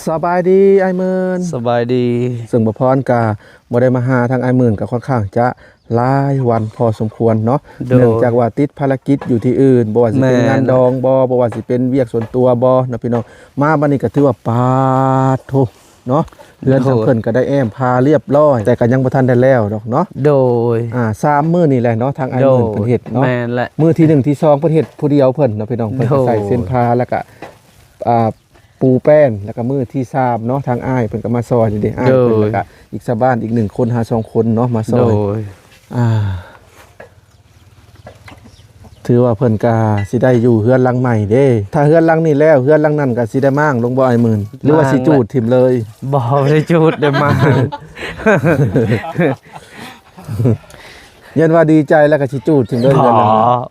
สบายดีไอ้หมื่นสบายดีซึ่งบ่พรกาบ่ได้มาหาทางไอ้หมื่นก็ค่อนข้างจะหลายวันพอสมควรเนาะเนื่องจากว่าติดภารกิจอยู่ที่อื่นบ่ว่าสิเป็นงานดองบ่ว่าสิเป็นเวียกส่วนตัวบ่เนาะพี่น้องมาบัดนี้ก็ถือว่าปาดโทเนาะเรือนทางเพิ่นก็ได้แอมพาเรียบร้อยแต่ก็ยังบ่ทันได้แล้วดอกเนาะโดย3มื้อนี่แหละเนาะทางไอ้หมื่นเพิ่นเฮ็ดเนาะแม่นแหละมื้อที่1ที่2เพิ่นเฮ็ดผู้เดียวเพิ่นเนาะพี่น้องเพิ่นก็ใส่เส้นพาแล้วก็ปูแป้นแล้วก็มือที่3เนาะทางอ้ายเพิ่นก็มาซอยนี่เด้อ้ายเพิ่นแล้วก็อีกชาวบ้านอีก1คนหา2คนเนาะมาซอยถือว่าเพิ่นก็สิได้อยู่เฮือนหลังใหม่เด้ถ้าเฮือนหลังนี้แล้วเฮือนหลังนั้นก็สิได้มั่างลงบ่อ้ายหมื่นหรือว่าสิจูดทิ่มเลยบ่ได้จูดได้มายันว่าดีใจแล้วก็สิจูดทิ่มเลยเฮือนหลัง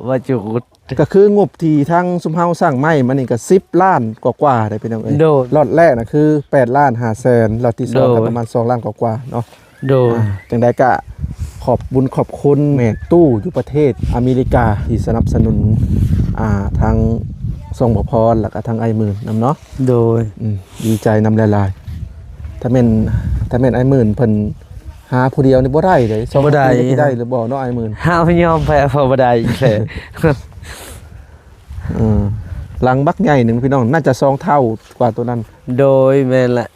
ว่าจูดก็คืองบที่ทางซุมเฮาสร้างไม้มันนี่ก็10ล้านกว่าๆได้พี่น้องเอ้ยล็อตแรกน่ะคือ8ล้าน5แสนล็อตที่2ก็ประมาณ2ล้านกว่าๆเนาะโดยจังได๋ก็ขอบบุญขอบคุณแม่ตู้อยู่ประเทศอเมริกาที่สนับสนุนทางส่งบ่พรแล้วก็ทางไอ้หมื่นนำเนาะโดยดีใจนำหลายๆถ้าแม่นไอ้หมื่นเพิ่นหาผู้เดียวนี่บ่ได้เด้บ่ได้หรือบ่เนาะไอ้หมื่นเฮายอมแพ้บ่ได้แท้หลังบักใหญ่หนึ่งพี่น้องน่าจะ2เท่ากว่าตัวนั้นโดยแม่นแหละ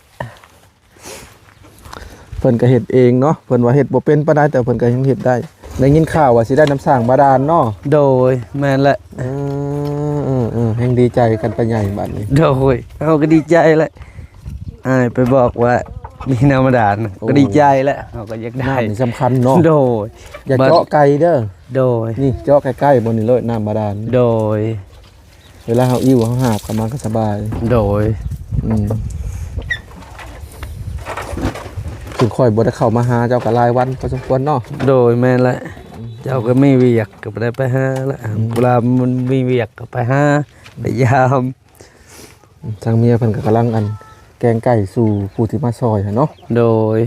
เพิ่นก็เฮ็ดเองเนาะเพิ่นว่าเฮ็ดบ่เป็นปานใดแต่เพิ่นก็ยังเฮ็ดได้ได้ยินข่าวว่าสิได้น้ำสร้างบาดาลเนาะโดยแม่นแหละแฮงดีใจกันไปใหญ่บัดนี้โดยเฮาก็ดีใจแหละไปบอกว่ามีน้ำบาดาลก็ดีใจแหละเฮาก็อยากได้นี่สำคัญเนาะโดยอย่าเจาะไกลเด้อโดยนี่เจาะใกล้ๆบนนี่เลยน้ำบาดาลโดยเวลาเฮาอิ่วเฮาหาบก็มันก็สบายโดยถึงค่อยบ่ได้เข้ามาหาเจ้าก็หลายวันพอสมควรเนาะโดยแม่นแหละเจ้าก็ไม่เวียกก็บ่ได้ไปหาละเวลามันมีเวียกก็ไปหาไปยามทางเมียเพิ่นก็กำลังแกงไก่สู่ผู้ที่มาซอยเนาะโดย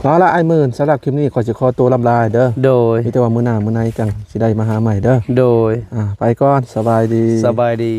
เอาละไอ้หมื่นสำหรับคลิปนี้ขอสิขอตัวลำลาเด้อโดยมีแต่ว่ามื้อหน้ามื้อไหนจังสิได้มาหาใหม่เด้อโดยไปก่อนสบายดีสบายดี